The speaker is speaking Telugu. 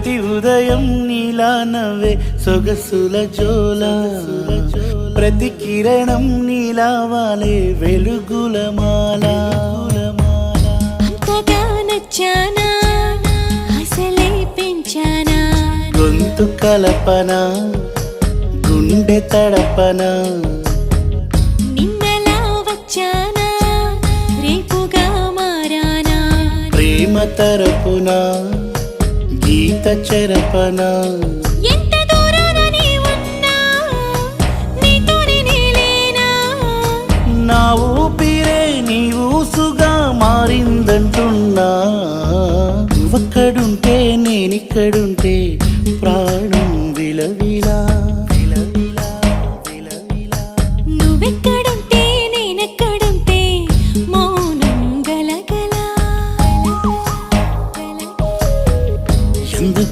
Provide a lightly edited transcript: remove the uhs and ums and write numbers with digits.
ప్రతి ఉదయం నీలా నవ్వే సొగసుల జోల ప్రతి కిరణం నీలా వాలే వెలుగుల మాల అంతగా నచ్చానా అసలే పెంచానా గొంతు కలపన గుండె తడపన నిన్నలా వచ్చానా రేపుగా మారానా ప్రేమ తరపున గీత చెరపన ఎంత దూరాన నీ ఉన్నా నీతోనే నేలేనా నా ఊపిరే నీ ఊసుగా మారిందంటున్నా నువ్వక్కడుంటే నేనిక్కడుంటే ప్రాణం విలవిలా